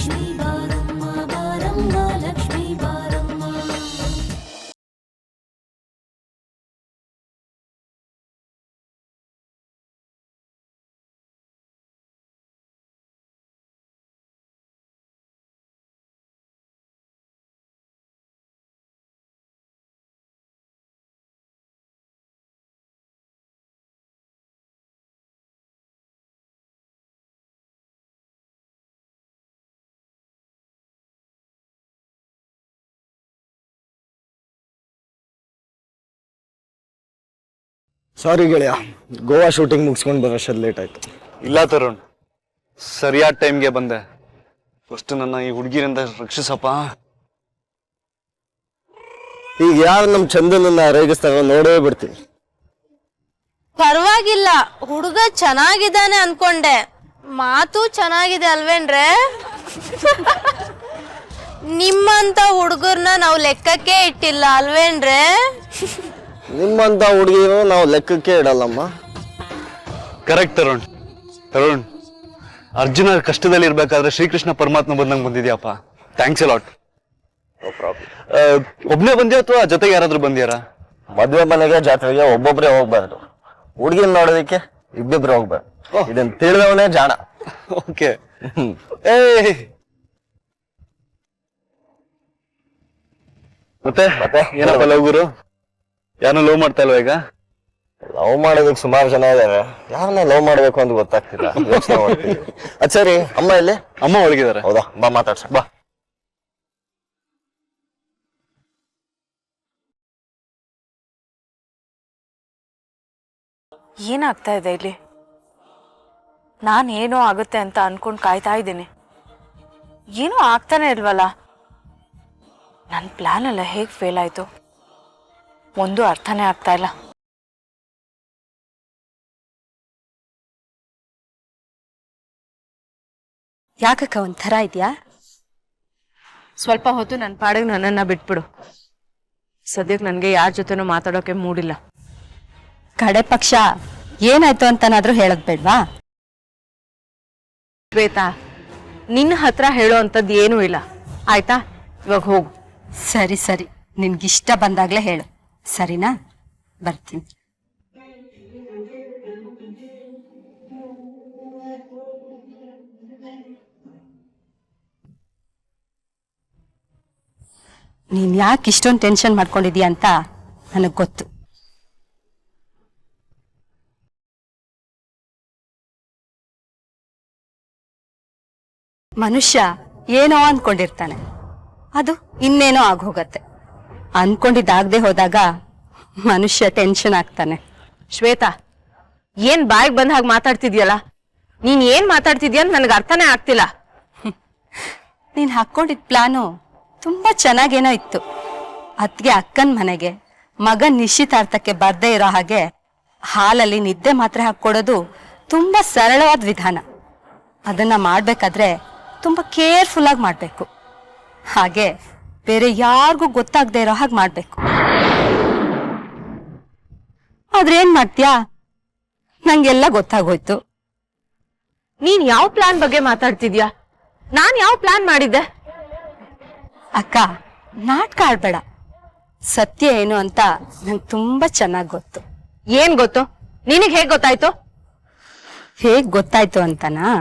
ಲಕ್ಷ್ಮೀ ಬಾರಮ್ಮ ಬಾರಮ್ಮ ಲಕ್ಷ್ಮೀ ಬಾರಮ್ಮ. ಸಾರಿ ಗೆಳೆಯ, ಗೋವಾ ಶೂಟಿಂಗ್ ಮುಗಿಸ್ಕೊಂಡು ಬರೋಷ್ಟೊಂದು ಲೇಟ್ ಆಯ್ತು. ಇಲ್ಲ ತರುಣ್, ಸರಿಯಾದ ಟೈಮ್ಗೆ ಬಂದೆ. ಫಸ್ಟ್ ನನ್ನ ಈ ಹುಡುಗಿರಿಂದ ರಕ್ಷಿಸಪ್ಪ. ಈಗ ಯಾರು ನಮ್ಮ ಚಂದನನ್ನ ರೇಗಿಸ್ತಾರೋ ನೋಡೇ ಬಿಡ್ತೀನಿ. ಪರವಾಗಿಲ್ಲ, ಹುಡುಗ ಚೆನ್ನಾಗಿದ್ದಾನೆ ಅನ್ಕೊಂಡೆ, ಮಾತು ಚೆನ್ನಾಗಿದೆ ಅಲ್ವೇನ್ರೆ? ನಿಮ್ಮಂತ ಹುಡುಗರ್ನ ನಾವು ಲೆಕ್ಕಕ್ಕೆ ಇಟ್ಟಿಲ್ಲ ಅಲ್ವೇನ್ರೆ? ನಿಮ್ಮಂತ ಹುಡುಗಿರು ನಾವು ಲೆಕ್ಕಕ್ಕೆ ಇಡಲ್ಲಮ್ಮ. ಕರೆಕ್ಟ್ ತರುಣ್. ತರುಣ್, ಅರ್ಜುನ ಕಷ್ಟದಲ್ಲಿ ಇರ್ಬೇಕಾದ್ರೆ ಶ್ರೀಕೃಷ್ಣ ಪರಮಾತ್ಮ ಬಂದಂಗೆ ಬಂದಿದ್ಯಪ್ಪ. Thanks A lot. ಒಬ್ನೇ ಬಂದ್ಯಾ ಅಥವಾ ಜೊತೆಗೆ ಯಾರಾದ್ರೂ ಬಂದ್ಯಾರ? ಮದ್ವೆ ಮನೆಗೆ ಜಾತ್ರೆಗೆ ಒಬ್ಬೊಬ್ರೆ ಹೋಗ್ಬಾರ್ದು, ಹುಡುಗಿನ ನೋಡೋದಕ್ಕೆ ಇಬ್ಬಿಬ್ರು ಹೋಗ್ಬಾರ್ದು. ಇದನ್ನ ತಿಳಿದವನೇ ಜಾಣ. ಓಕೆ. ಮತ್ತೆ ಏನಪ್ಪ ಲವ್ ಗುರು? ಯಾರನ್ನ ಲವ್ ಮಾಡ್ತಾ ಇಲ್ವಾ ಈಗ? ಲವ್ ಮಾಡೋದಕ್ಕೆ ಸುಮಾರು ಜನ ಇದಾರೆ, ಯಾರನ್ನ ಲವ್ ಮಾಡ್ಬೇಕು ಅಂತ ಗೊತ್ತಾಗ್ತಿಲ್ಲ. ಯೋಚನೆ ಮಾಡ್ತೀವಿ. ಅದ್ ಸರಿ, ಅಮ್ಮ ಇಲ್ಲಿ? ಅಮ್ಮ ಒಳಗಿದ್ದಾರೆ. ಹೌದಾ, ಬಾ ಮಾತಾಡ್ಸ ಬಾ. ಏನಾಗ್ತಾ ಇದೆ ಇಲ್ಲಿ? ನಾನೇನೋ ಆಗುತ್ತೆ ಅಂತ ಅನ್ಕೊಂಡು ಕಾಯ್ತಾ ಇದ್ದೀನಿ, ಏನೂ ಆಗ್ತಾನೆ ಇಲ್ವಲ್ಲ. ನನ್ನ ಪ್ಲಾನ್ ಎಲ್ಲ ಹೇಗೆ ಫೇಲ್ ಆಯ್ತು, ಒಂದು ಅರ್ಥನೇ ಆಗ್ತಾ ಇಲ್ಲ. ಯಾಕಕ್ಕ ಒಂಥರ ಇದೆಯಾ? ಸ್ವಲ್ಪ ಹೊತ್ತು ನನ್ನ ಪಾಡಿಗೆ ನನ್ನನ್ನು ಬಿಟ್ಬಿಡು. ಸದ್ಯಕ್ಕೆ ನನಗೆ ಯಾರ ಜೊತೆನೂ ಮಾತಾಡೋಕೆ ಮೂಡಿಲ್ಲ. ಕಡೆ ಪಕ್ಷ ಏನಾಯ್ತು ಅಂತನಾದ್ರೂ ಹೇಳೋದ್ ಬೇಡ್ವಾ? ಶ್ವೇತಾ, ನಿನ್ನ ಹತ್ರ ಹೇಳೋ ಅಂಥದ್ದು ಏನೂ ಇಲ್ಲ, ಆಯ್ತಾ? ಇವಾಗ ಹೋಗು. ಸರಿ ಸರಿ, ನಿನ್ಗಿಷ್ಟ ಬಂದಾಗ್ಲೇ ಹೇಳು, ಸರಿನಾ? ಬರ್ತೀನಿ. ನೀನ್ ಯಾಕೆ ಇಷ್ಟೊಂದು ಟೆನ್ಷನ್ ಮಾಡ್ಕೊಂಡಿದೀಯ ಅಂತ ನನಗ್ ಗೊತ್ತು. ಮನುಷ್ಯ ಏನೋ ಅನ್ಕೊಂಡಿರ್ತಾನೆ, ಅದು ಇನ್ನೇನೋ ಆಗೋಗತ್ತೆ. ಅನ್ಕೊಂಡಿದ್ದಾಗದೆ ಹೋದಾಗ ಮನುಷ್ಯ ಟೆನ್ಷನ್ ಆಗ್ತಾನೆ. ಶ್ವೇತಾ, ಏನ್ ಬಾಯಿಗೆ ಬಂದ ಹಾಗೆ ಮಾತಾಡ್ತಿದ್ಯಲ್ಲ? ನೀನ್ ಏನ್ ಮಾತಾಡ್ತಿದ್ಯಾ ಅಂತ ನನಗೆ ಅರ್ಥನೇ ಆಗ್ತಿಲ್ಲ. ನೀನ್ ಹಾಕೊಂಡಿದ್ ಪ್ಲಾನು ತುಂಬಾ ಚೆನ್ನಾಗೇನೋ ಇತ್ತು. ಅದ್ಗೆ ಅಕ್ಕನ್ ಮನೆಗೆ ಮಗನ್ ನಿಶ್ಚಿತಾರ್ಥಕ್ಕೆ ಬರ್ದೇ ಇರೋ ಹಾಗೆ ಹಾಲಲ್ಲಿ ನಿದ್ದೆ ಮಾತ್ರೆ ಹಾಕೊಡೋದು ತುಂಬಾ ಸರಳವಾದ ವಿಧಾನ. ಅದನ್ನ ಮಾಡ್ಬೇಕಾದ್ರೆ ತುಂಬಾ ಕೇರ್ಫುಲ್ ಆಗಿ ಮಾಡ್ಬೇಕು. ಹಾಗೆ ಬೇರೆ ಯಾರಿಗೂ ಗೊತ್ತಾಗದೆ ಇರೋ ಹಾಗೆ ಮಾಡ್ಬೇಕು. ಆದ್ರೆ ಏನ್ ಮಾಡ್ತೀಯಾ, ನಂಗೆಲ್ಲ ಗೊತ್ತಾಗೋಯ್ತು. ನೀನ್ ಯಾವ ಪ್ಲಾನ್ ಬಗ್ಗೆ ಮಾತಾಡ್ತಿದ್ಯಾ? ನಾನ್ ಯಾವ ಪ್ಲಾನ್ ಮಾಡಿದ್ದೆ? ಅಕ್ಕ, ನಾಟಕ ಆಡ್ಬೇಡ. ಸತ್ಯ ಏನು ಅಂತ ನಂಗೆ ತುಂಬಾ ಚೆನ್ನಾಗಿ ಗೊತ್ತು. ಏನ್ ಗೊತ್ತು? ನಿನಗ್ ಹೇಗ್ ಗೊತ್ತಾಯ್ತು? ಹೇಗ್ ಗೊತ್ತಾಯ್ತು ಅಂತನಾ?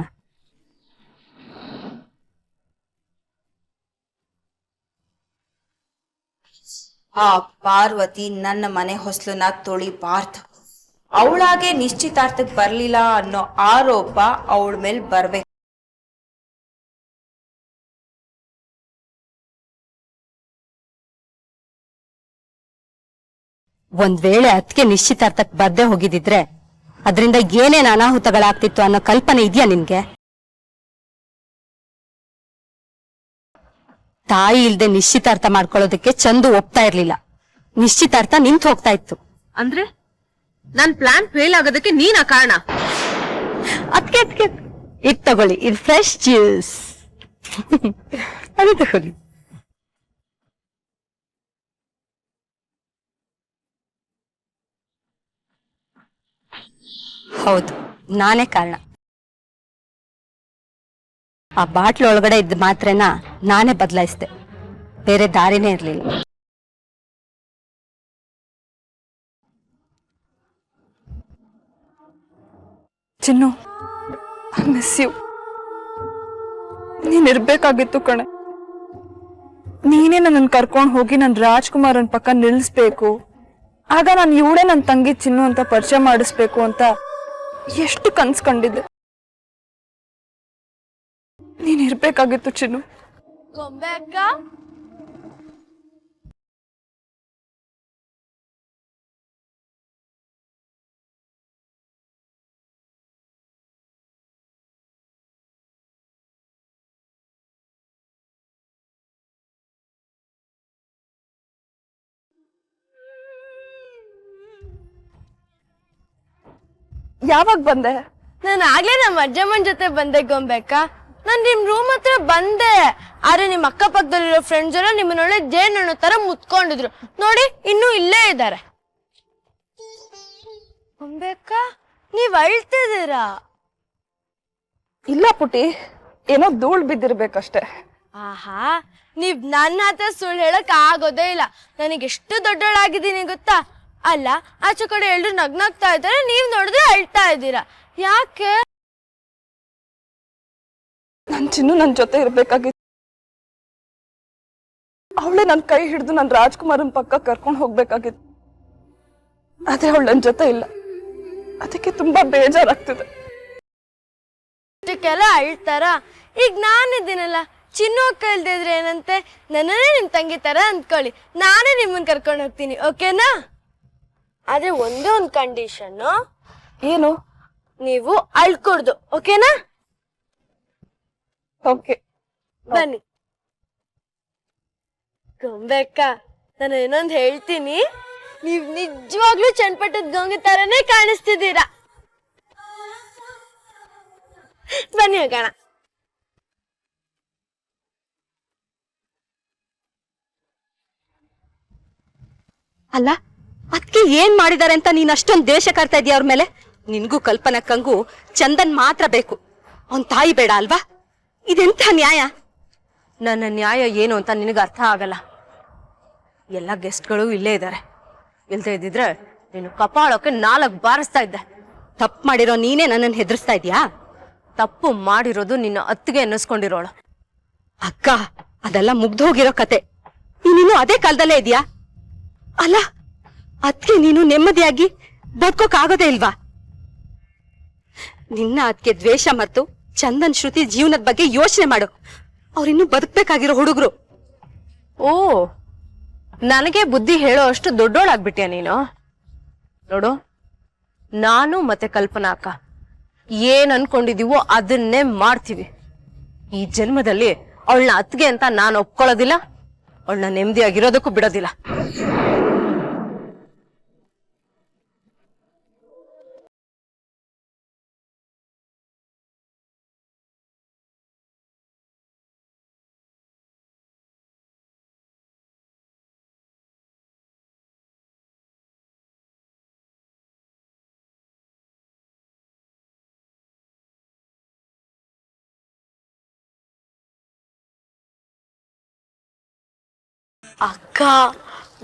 ಆ ಪಾರ್ವತಿ ನನ್ನ ಮನೆ ಹೊಸ್ಲನ್ನ ತೊಳಿಬಾರ್ದು. ಅವಳಾಗೆ ನಿಶ್ಚಿತಾರ್ಥಕ್ಕೆ ಬರ್ಲಿಲ್ಲ ಅನ್ನೋ ಆರೋಪ ಅವಳ ಮೇಲೆ ಬರ್ಬೇಕು. ಒಂದ್ ವೇಳೆ ಅದಕ್ಕೆ ನಿಶ್ಚಿತಾರ್ಥಕ್ಕೆ ಬರ್ದೇ ಹೋಗಿದಿದ್ರೆ ಅದರಿಂದ ಏನೇನ್ ಅನಾಹುತಗಳಾಗ್ತಿತ್ತು ಅನ್ನೋ ಕಲ್ಪನೆ ಇದೆಯಾ ನಿನ್ಗೆ? ತಾಯಿ ಇಲ್ದೆ ನಿಶ್ಚಿತಾರ್ಥ ಮಾಡ್ಕೊಳ್ಳೋದಕ್ಕೆ ಚಂದು ಒಪ್ತಾ ಇರ್ಲಿಲ್ಲ. ನಿಶ್ಚಿತಾರ್ಥ ನಿಂತು ಹೋಗ್ತಾ ಇತ್ತು. ಅಂದ್ರೆ ನನ್ ಪ್ಲಾನ್ ಫೇಲ್ ಆಗೋದಕ್ಕೆ ನೀನ ಕಾರಣ? ಅದಕ್ಕೆ ಇದ್ ತಗೊಳ್ಳಿ, ಇದು ಫ್ರೆಶ್ ಜ್ಯೂಸ್. ಅದು ತಗೊಳ್ಳಿ. ಹೌದು, ನಾನೇ ಕಾರಣ. ಆ ಬಾಟ್ಲ್ ಒಳಗಡೆ ಇದ್ದ ಮಾತ್ರೆನ ನಾನೇ ಬದಲಾಯಿಸ್ದೆ, ಬೇರೆ ದಾರಿನೇ ಇರ್ಲಿಲ್ಲ. ಚಿನ್ನು, ಐ ಮಿಸ್ ಯು. ನೀನ್ ಇರ್ಬೇಕಾಗಿತ್ತು ಕಣೆ. ನೀನೇ ನನ್ನನ್ನು ಕರ್ಕೊಂಡು ಹೋಗಿ ನನ್ನ ರಾಜ್ಕುಮಾರನ್ ಪಕ್ಕ ನಿಲ್ಲಿಸ್ಬೇಕು, ಆಗ ನಾನು ಇವಳೇ ನನ್ನ ತಂಗಿ ಚಿನ್ನು ಅಂತ ಪರಿಚಯ ಮಾಡಿಸ್ಬೇಕು ಅಂತ ಎಷ್ಟು ಕನ್ಸ್ ಕಂಡಿದ್ದೆ. ನೀನ್ ಇರ್ಬೇಕಾಗಿತ್ತು ಚಿನ್ನು. ಗೊಂಬೆ ಅಕ್ಕ, ಯಾವಾಗ ಬಂದೆ? ನಾನು ಆಗ್ಲೇ ನಮ್ಮ ಅಜ್ಜಮ್ಮನ ಜೊತೆ ಬಂದೆ ಗೊಂಬೆಕ್ಕ. ನಾನ್ ನಿಮ್ ರೂಮ್ ಹತ್ರ ಬಂದೆ, ಆದ್ರೆ ನಿಮ್ ಅಕ್ಕಪಕ್ಕದಲ್ಲಿರೋ ಫ್ರೆಂಡ್ಸ್ ಎಲ್ಲ ನಿಮ್ಮನ್ನೊಳ್ಳೆ ಜೇನು ತರ ಮುತ್ಕೊಂಡಿದ್ರು. ನೋಡಿ ಇನ್ನೂ ಇಲ್ಲೇ ಇದ್ದಾರೆ. ಗೊಂಬೆಕ್ಕ, ನೀವ್ ಅಳ್ತಿದ್ದೀರಾ? ಇಲ್ಲ ಪುಟಿ, ಏನೋ ಧೂಳ್ ಬಿದ್ದಿರ್ಬೇಕಷ್ಟೆ. ಆಹಾ, ನೀವ್ ನನ್ನ ಹತ್ರ ಸುಳ್ಳು ಹೇಳಕ್ ಆಗೋದೇ ಇಲ್ಲ. ನನಗೆ ಎಷ್ಟು ದೊಡ್ಡೋಳಾಗಿದ್ದೀನಿ ಗೊತ್ತಾ? ಅಲ್ಲ, ಆಚೆ ಕಡೆ ಎಲ್ರು ನಗ್ನಾಗ್ತಾ ಇದ್ದಾರೆ, ನೀವ್ ನೋಡಿದ್ರೆ ಅಳ್ತಾ ಇದ್ದೀರಾ. ಯಾಕೆ? ನನ್ ಚಿನ್ನು ನನ್ ಜೊತೆ ಇರ್ಬೇಕಾಗಿತ್ತು. ಅವಳೇ ನನ್ ಕೈ ಹಿಡಿದು ನನ್ ರಾಜ್ಕುಮಾರನ್ ಪಕ್ಕ ಕರ್ಕೊಂಡು ಹೋಗ್ಬೇಕಾಗಿತ್ತು. ಆದ್ರೆ ಅವಳು ನನ್ ಜೊತೆ ಇಲ್ಲ, ಅದಕ್ಕೆ ತುಂಬಾ ಬೇಜಾರಾಗ್ತಿದೆ. ಇದಕ್ಕೆಲ್ಲ ಅಳ್ತಾರ? ಈಗ ನಾನಿದ್ದೀನಲ್ಲ, ಚಿನ್ನು ಅಕ್ಕ ಇಲ್ದಿದ್ರೆ ಏನಂತೆ, ನನ್ನನ್ನೇ ನಿಮ್ ತಂಗಿ ತರ ಅಂದ್ಕೊಳ್ಳಿ, ನಾನೇ ನಿಮ್ಮನ್ನ ಕರ್ಕೊಂಡು ಹೋಗ್ತೀನಿ, ಓಕೆನಾ? ಆದ್ರೆ ಒಂದೇ ಒಂದು ಕಂಡೀಷನ್. ಏನು? ನೀವು ಅಳ್ಕೊಡ್ದು, ಓಕೆನಾ? ಓಕೆ, ಬನ್ನಿ. ಗೊಂಬೆಕ್ಕ, ನಾನು ಇನ್ನೊಂದು ಹೇಳ್ತೀನಿ, ನೀವ್ ನಿಜವಾಗ್ಲೂ ಚನ್ನಪಟ್ಟದ ಗಂಗೆ ತರನೇ ಕಾಣಿಸ್ತಿದ್ದೀರಾ. ಬನ್ನಿ ಹೋಗೋಣ. ಅಲ್ಲ, ಅದಕ್ಕೆ ಏನ್ ಮಾಡಿದಾರೆ ಅಂತ ನೀನ್ ಅಷ್ಟೊಂದು ದೇಶ ಕಾಡ್ತಾ ಇದೀಯ ಅವ್ರ ಮೇಲೆ. ನಿನ್ಗೂ ಕಲ್ಪನಕ್ಕಂಗೂ ಚಂದನ್ ಮಾತ್ರ ಬೇಕು, ಅವನ್ ತಾಯಿ ಬೇಡ ಅಲ್ವಾ? ಇದೆಂಥ ನ್ಯಾಯ? ನನ್ನ ನ್ಯಾಯ ಏನು ಅಂತ ನಿನಗೆ ಅರ್ಥ ಆಗಲ್ಲ. ಎಲ್ಲ ಗೆಸ್ಟ್ಗಳು ಇಲ್ಲೇ ಇದ್ದಾರೆ, ಇಲ್ದೇ ಇದ್ದಿದ್ರೆ ನೀನು ಕಪಾಳಕ್ಕೆ 4 ಬಾರಿಸ್ತಾ ಇದ್ದೆ. ತಪ್ಪು ಮಾಡಿರೋ ನೀನೇ ನನ್ನನ್ನು ಹೆದರ್ಸ್ತಾ ಇದೀಯಾ? ತಪ್ಪು ಮಾಡಿರೋದು ನಿನ್ನ ಅತ್ತಿಗೆ ಅನ್ನಿಸ್ಕೊಂಡಿರೋಳು. ಅಕ್ಕ, ಅದೆಲ್ಲ ಮುಗ್ದೋಗಿರೋ ಕತೆ. ನೀನಿನ್ನು ಅದೇ ಕಾಲದಲ್ಲೇ ಇದೆಯಾ? ಅಲ್ಲ, ಅದ್ಕೆ ನೀನು ನೆಮ್ಮದಿಯಾಗಿ ಬದುಕೋಕಾಗೋದೇ ಇಲ್ವಾ? ನಿನ್ನ ಅದಕ್ಕೆ ದ್ವೇಷ ಮತ್ತು ಚಂದನ್ ಶ್ರುತಿ ಜೀವನದ ಬಗ್ಗೆ ಯೋಚನೆ ಮಾಡು. ಅವ್ರಿನ್ನೂ ಬದುಕ್ಬೇಕಾಗಿರೋ ಹುಡುಗರು. ಓ, ನನಗೆ ಬುದ್ಧಿ ಹೇಳೋ ಅಷ್ಟು ದೊಡ್ಡೋಳಾಗ್ಬಿಟ್ಯಾ ನೀನು? ನೋಡು, ನಾನು ಮತ್ತೆ ಕಲ್ಪನಾ ಅಕ್ಕ ಏನ್ ಅನ್ಕೊಂಡಿದೀವೋ ಅದನ್ನೇ ಮಾಡ್ತೀವಿ. ಈ ಜನ್ಮದಲ್ಲಿ ಅವಳನ್ನ ಅತ್ತಿಗೆ ಅಂತ ನಾನು ಒಪ್ಕೊಳ್ಳೋದಿಲ್ಲ, ಅವಳನ್ನ ನೆಮ್ಮದಿಯಾಗಿರೋದಕ್ಕೂ ಬಿಡೋದಿಲ್ಲ. ಅಕ್ಕ,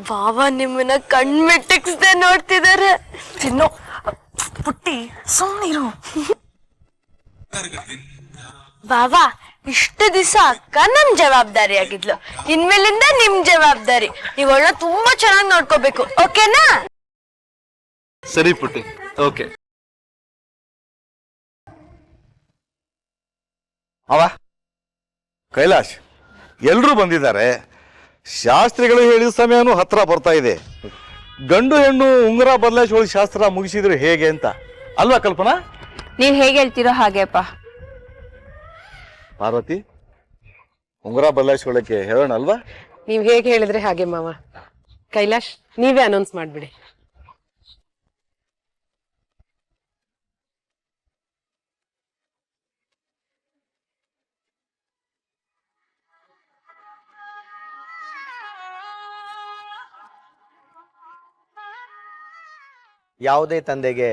ಬಾಬಾ ನಿಮ್ಮನ್ನ ಕಣ್ಮೆಟ್ಟಿಕ್ಸ್ದೆ ನೋಡ್ತಿದ್ದಾರೆ. ಚಿನ್ನು, ಪುಟ್ಟಿ ಸುಮ್ಮನಿರು. ಬಾಬಾ, ಇಷ್ಟು ದಿವಸ ಅಕ್ಕ ನಮ್ ಜವಾಬ್ದಾರಿ ಆಗಿದ್ಲು, ಇನ್ಮೇಲಿಂದ ನಿಮ್ ಜವಾಬ್ದಾರಿ. ನೀವ್ ಅವಳನ್ನ ತುಂಬಾ ಚೆನ್ನಾಗಿ ನೋಡ್ಕೋಬೇಕು, ಓಕೆನಾ? ಸರಿ ಪುಟ್ಟಿ, ಓಕೆ. ಅವ ಕೈಲಾಶ್, ಎಲ್ರೂ ಬಂದಿದ್ದಾರೆ. ಶಾಸ್ತ್ರಿಗಳು ಹೇಳಿದ ಸಮಯನೂ ಹತ್ರ ಬರ್ತಾ ಇದೆ. ಗಂಡು ಹೆಣ್ಣು ಉಂಗುರ ಬದಲಾಯಿಸಿ ಶಾಸ್ತ್ರ ಮುಗಿಸಿದ್ರೆ ಹೇಗೆ ಅಂತ ಅಲ್ವಾ ಕಲ್ಪನಾ? ನೀವ್ ಹೇಗೆ ಹೇಳ್ತೀರೋ ಹಾಗೆಪ್ಪ. ಪಾರ್ವತಿ, ಉಂಗುರ ಬದಲಾಯಿಸ್ಕೊಳ್ಳಕ್ಕೆ ಹೇಳೋಣ ಅಲ್ವಾ? ನೀವ್ ಹೇಗೆ ಹೇಳಿದ್ರೆ ಹಾಗೆ ಮಾವ. ಕೈಲಾಶ್, ನೀವೇ ಅನೌನ್ಸ್ ಮಾಡ್ಬಿಡಿ. ಯಾವುದೇ ತಂದೆಗೆ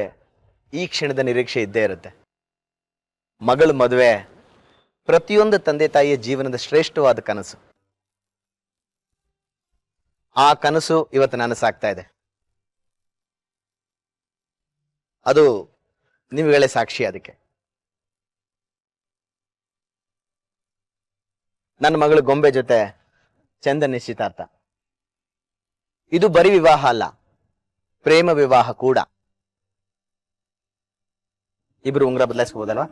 ಈ ಕ್ಷಣದ ನಿರೀಕ್ಷೆ ಇದ್ದೇ ಇರುತ್ತೆ. ಮಗಳ ಮದುವೆ ಪ್ರತಿಯೊಂದು ತಂದೆ ತಾಯಿಯ ಜೀವನದ ಶ್ರೇಷ್ಠವಾದ ಕನಸು. ಆ ಕನಸು ಇವತ್ತು ನನಸಾಗ್ತಾ ಇದೆ. ಅದು ನೀವುಗಳೇ ಸಾಕ್ಷಿ. ಅದಕ್ಕೆ ನನ್ನ ಮಗಳು ಗೊಂಬೆ ಜೊತೆ ಚಂದ ನಿಶ್ಚಿತಾರ್ಥ. ಇದು ಬರೀ ವಿವಾಹ ಅಲ್ಲ, ಪ್ರೇಮ ವಿವಾಹ ಕೂಡ. ಇಬ್ರು ಉಂಗುರ ಬದಲಾಯಿಸಬಹುದಲ್ವಾ?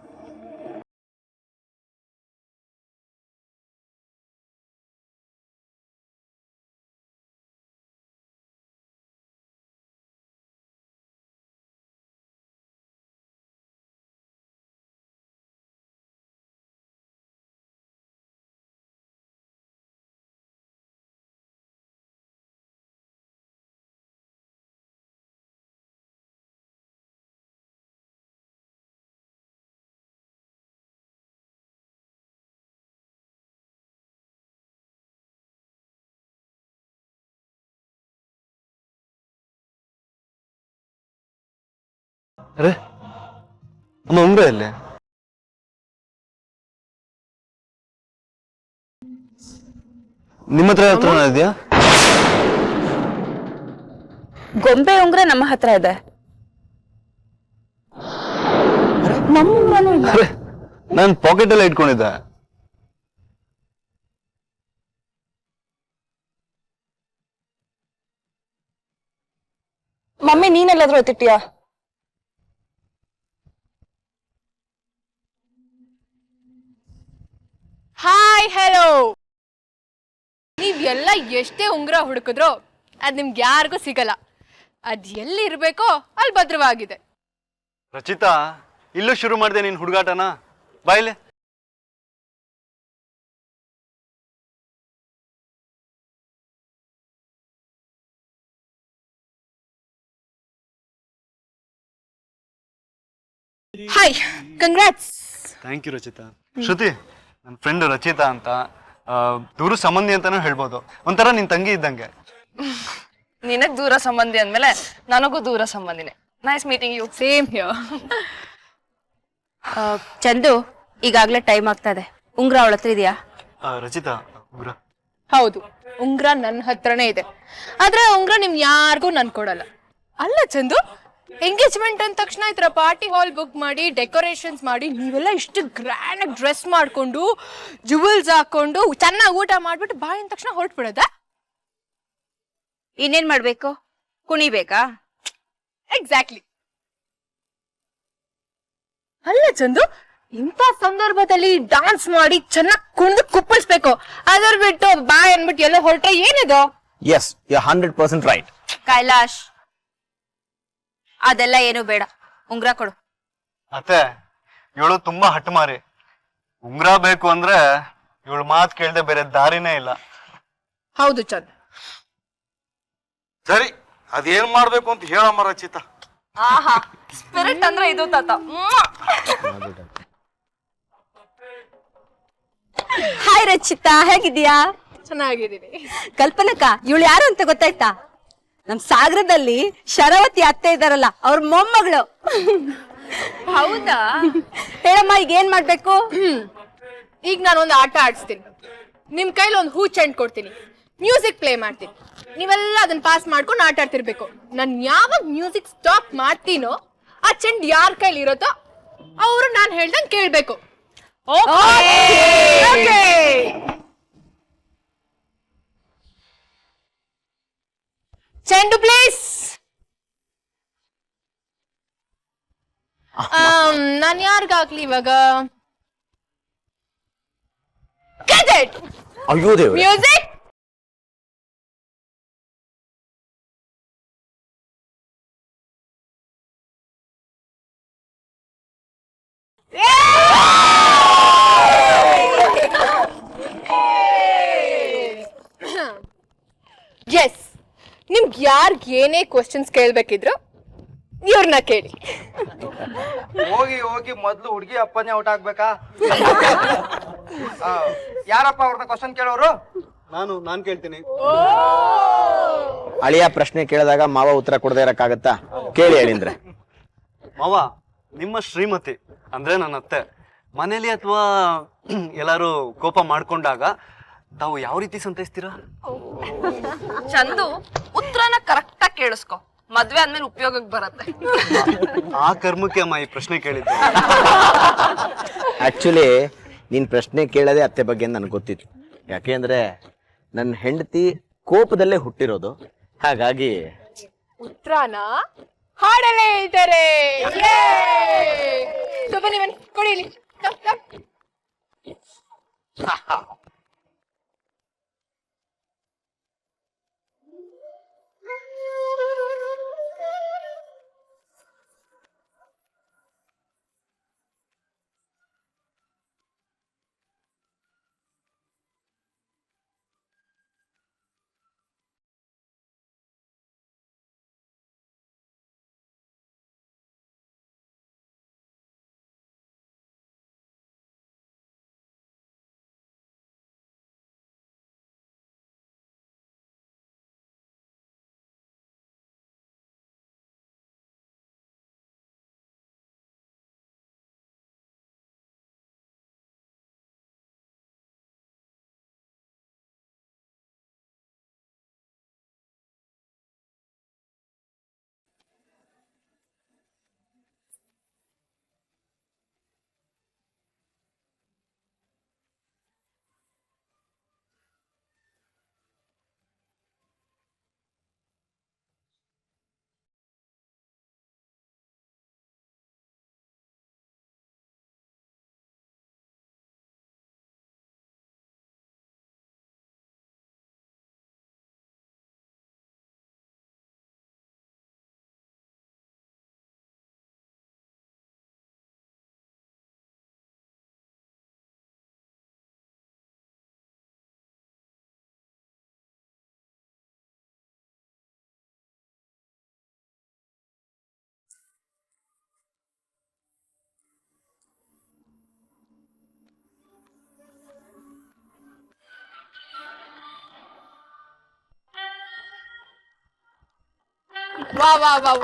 ಅರೆ ಅಮ್ಮ, ಉಂಗ್ರ ಇಲ್ಲೇ? ನಿಮ್ಮ ಹತ್ರ ಇದೆಯಾ? ಗೊಂಬೆ ಉಂಗ್ರ ನಮ್ಮ ಹತ್ರ ಇದೆ. ಅರೆ ನಾನು ಪಾಕೆಟ್ ಎಲ್ಲ ಇಟ್ಕೊಂಡಿದ್ದೆ. ಮಮ್ಮಿ ನೀನೆಲ್ಲಾದ್ರೂ ಎತ್ತಿಟ್ಟಿಯಾ? Hi hello. ನೀವೆಲ್ಲ ಎಷ್ಟೇ ಉಂಗುರ ಹುಡುಕಿದ್ರು ಅದ್ ನಿಮ್ಗೆ ಯಾರಿಗೂ ಸಿಗಲ್ಲ. ಅದ್ ಎಲ್ಲಿ ಇರ್ಬೇಕೋ ಅಲ್ಲಿ ಭದ್ರವಾಗಿದೆ. ರಚಿತಾ, ಇಲ್ಲೂ ಶುರು ಮಾಡಿದೆ ನೀನ್ ಹುಡುಗಾಟನ. ಬಾಯ್ಲೆ. Hi, congrats. Thank you Rachita. Shruti, ನನ್ನ ಫ್ರೆಂಡ್ ರಚಿತಾ ಅಂತ, ದೂರ ಸಂಬಂಧಿ ಅಂತಾನೂ ಹೇಳ್ಬೋದು. ಒಂಥರ ನಿನ್ ತಂಗಿ ಇದ್ದಂಗೆ. ನಿನಗ್ ದೂರ ಸಂಬಂಧಿ ಅಂದ್ಮೇಲೆ ನನಗೂ ದೂರ ಸಂಬಂಧಿನೇ. Nice meeting you. Same here. Chandu, ಈಗಾಗ್ಲೇ ಟೈಮ್ ಆಗ್ತಾ ಇದೆ. ಉಂಗ್ರ ಅವಳ ಹತ್ರ ಇದೆಯಾ? ರಚಿತಾ, ಉಂಗ್ರ? ಹೌದು, ಉಂಗ್ರ ನನ್ನ ಹತ್ರನೇ ಇದೆ. ಆದ್ರೆ ಉಂಗ್ರ ನಿಮ್ ಯಾರಿಗೂ ನನ್ ಕೊಡಲ್ಲ. ಅಲ್ಲ ಚಂದು, ಎಂಗೇಜ್ಮೆಂಟ್ ಅಂದ ತಕ್ಷಣ ಈ ತರ ಪಾರ್ಟಿ ಹಾಲ್ ಬುಕ್ ಮಾಡಿ ಡೆಕೋರೇಷನ್ಸ್ ಮಾಡಿ ನೀವೆಲ್ಲ ಇಷ್ಟು ಗ್ರ್ಯಾಂಡ್ ಆಗಿ ಡ್ರೆಸ್ ಮಾಡ್ಕೊಂಡು ಜುವೆಲ್ಸ್ ಹಾಕೊಂಡು ಚೆನ್ನಾಗಿ ಊಟ ಮಾಡ್ಬಿಟ್ಟು ಬಾಯ್ ಅಂದ ತಕ್ಷಣ ಹೊರಟ್ಬಿಡೋದಾ? ಇನ್ನೇನ್ ಮಾಡ್ಬೇಕು? ಕುಣಿಬೇಕಾ? ಎಕ್ಸಾಕ್ಟ್ಲಿ. ಅಲ್ಲ ಚಂದು, ಇಂಥ ಸಂದರ್ಭದಲ್ಲಿ ಡಾನ್ಸ್ ಮಾಡಿ ಚೆನ್ನಾಗಿ ಕುಣಿದು ಕುಪ್ಪಳಿಸ್ಬೇಕು. ಅದರ್ ಬಿಟ್ಟು ಬಾಯ್ ಅನ್ಬಿಟ್ಟು ಎಲ್ಲ ಹೊರಟ್ರೆ ಏನಿದು? S, you 100% right. ಕೈಲಾಶ್, ಅದೆಲ್ಲ ಏನು ಬೇಡ. ಉಂಗ್ರ ಕೊಡು. ಅತ್ತೆ, ಇವಳು ತುಂಬಾ ಹಠಮಾರಿ. ಉಂಗ್ರ ಬೇಕು ಅಂದ್ರೆ ಇವಳು ಮಾತು ಕೇಳದೆ ಬೇರೆ ದಾರಿನೇ ಇಲ್ಲ. ಹೌದು ಚಂದ್. ಸರಿ, ಅದೇನ್ ಮಾಡ್ಬೇಕು ಅಂತ ಹೇಳಮ್ಮ ರಚಿತಾ. ಆಹಾ, ಸ್ಪಿರಿಟ್ ಅಂದ್ರೆ ಇದು ತಾತ. ಹಾಯ್ ರಚಿತಾ, ಹೇಗಿದ್ಯಾ? ಚೆನ್ನಾಗಿದ್ದೀನಿ. ಕಲ್ಪನಕ್ಕ, ಇವಳು ಯಾರು ಅಂತ ಗೊತ್ತಾಯ್ತಾ? ನಮ್ ಸಾಗರದಲ್ಲಿ ಶರಾವತಿ ಅತ್ತೆ ಇದಾರಲ್ಲ, ಅವ್ರ ಮೊಮ್ಮಗಳು. ಹೌದಾ? ಹೇಳಮ್ಮ, ಈಗ ಏನ್ ಮಾಡ್ಬೇಕು? ಈಗ ನಾನೊಂದು ಆಟ ಆಡಿಸ್ತೀನಿ. ನಿಮ್ ಕೈಲಿ ಒಂದು ಹೂ ಚೆಂಡ್ ಕೊಡ್ತೀನಿ, ಮ್ಯೂಸಿಕ್ ಪ್ಲೇ ಮಾಡ್ತೀನಿ. ನೀವೆಲ್ಲ ಅದನ್ನ ಪಾಸ್ ಮಾಡ್ಕೊಂಡು ಆಟ ಆಡ್ತಿರ್ಬೇಕು. ನಾನು ಯಾವಾಗ ಮ್ಯೂಸಿಕ್ ಸ್ಟಾಪ್ ಮಾಡ್ತೀನೋ ಆ ಚೆಂಡ್ ಯಾರ ಕೈಲಿ ಇರುತ್ತೋ ಅವರು ನಾನು ಹೇಳ್ದಂಗೆ ಕೇಳ್ಬೇಕು. ಚೆಂಡು ಪ್ಲೀಸ್. ನಾನು ಯಾರಿಗಾಗ್ಲಿ ಇವಾಗ? ಅಯ್ಯೋ ದೇವ್ರೆ. ಮ್ಯೂಸಿಕ್. ಎಸ್, ನಿಮ್ಗೆ ಯಾರ್ಗ್ ಏನೇ ಕ್ವಶನ್ಸ್ ಕೇಳ್ಬೇಕಿದ್ರು ಇವ್ರನ್ನ ಕೇಳಿ. ಹೋಗಿ ಹೋಗಿ ಮೊದ್ಲು ಹುಡುಗಿ ಅಪ್ಪನೇ ಔಟ್ ಆಗ್ಬೇಕಾ? ಯಾರಪ್ಪ ಅವ್ರನ್ನ ಕ್ವಶನ್ ಕೇಳೋರು? ನಾನು ಕೇಳ್ತೀನಿ. ಅಳಿಯ ಪ್ರಶ್ನೆ ಕೇಳಿದಾಗ ಮಾವ ಉತ್ತರ ಕೊಡದೇ ಇರಕ್ಕಾಗತ್ತಾ? ಕೇಳಿ ಹೇಳಿಂದ್ರೆ. ಮಾವ, ನಿಮ್ಮ ಶ್ರೀಮತಿ ಅಂದ್ರೆ ನನ್ನ ಅತ್ತೆ ಮನೇಲಿ ಅಥವಾ ಎಲ್ಲಾರು ಕೋಪ ಮಾಡ್ಕೊಂಡಾಗ ತಾವು ಯಾವ ರೀತಿ ಸಂತೈಸ್ತೀರಾ? ಚಂದು, ಉತ್ತರನ ಕರೆಕ್ಟ್ ಆಗಿ ಕೇಳಿಸ್ಕೊ. ಮದ್ವೆ ಆದ್ಮೇಲೆ ಉಪಯೋಗಕ್ಕೆ ಬರತ್ತೆ. ಆ ಕರ್ಮಕ್ಕೆ ಅಮ್ಮ ಈ ಪ್ರಶ್ನೆ ಕೇಳಿದ್ದೆ. ಆಕ್ಚುಲಿ ನೀನ್ ಪ್ರಶ್ನೆ ಕೇಳೋದೇ ಅತ್ತೆ ಬಗ್ಗೆ ನನಗೆ ಗೊತ್ತಿತ್ತು. ಯಾಕೆಂದ್ರೆ ನನ್ನ ಹೆಂಡತಿ ಕೋಪದಲ್ಲೇ ಹುಟ್ಟಿರೋದು. ಹಾಗಾಗಿ ಉತ್ತರನ ಹಾಡಲ್ಲೇ ಹೇಳ್ತಾರೆ. ಬನ್ನಿ ಬನ್ನಿ, ಕೊಡಿ ಇಲ್ಲಿ.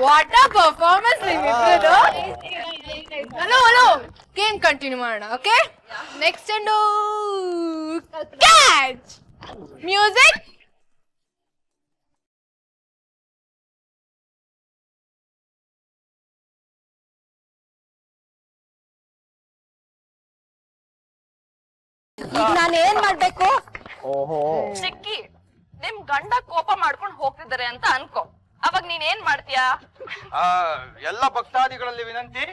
ವಾಟ್ ಅ ಪರ್ಫಾರ್ಮೆನ್ಸ್ ನಿಮ್ಮಿಬ್ರದ್ದು. ಹಲೋ ಗೇಮ್ ಕಂಟಿನ್ಯೂ ಮಾಡೋಣ. Okay, next catch music. ನಾನೇನ್ ಮಾಡ್ಬೇಕು? ಚಿಕ್ಕಿ, ನಿಮ್ ಗಂಡ ಕೋಪ ಮಾಡ್ಕೊಂಡು ಹೋಗ್ತಿದ್ದಾರೆ ಅಂತ ಅನ್ಕೋ. ಅವಾಗ ನೀನ್ ಏನ್ ಮಾಡ್ತೀಯಾ? ಎಲ್ಲ ಭಕ್ತಾದಿಗಳಲ್ಲಿ ವಿನಂತಿ,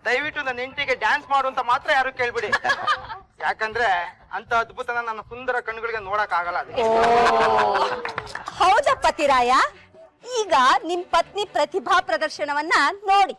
ದಯವಿಟ್ಟು ನನ್ನ ಹೆಂಡತಿಗೆ ಡ್ಯಾನ್ಸ್ ಮಾಡು ಅಂತ ಮಾತ್ರ ಯಾರು ಕೇಳ್ಬಿಡಿ. ಯಾಕಂದ್ರೆ ಅಂತ ಅದ್ಭುತನ ನನ್ನ ಸುಂದರ ಕಣ್ಣುಗಳಿಗೆ ನೋಡಕ್ ಆಗಲ್ಲ. ಹೌದಾ ಪತಿರಾಯ, ಈಗ ನಿಮ್ ಪತ್ನಿ ಪ್ರತಿಭಾ ಪ್ರದರ್ಶನವನ್ನ ನೋಡಿ.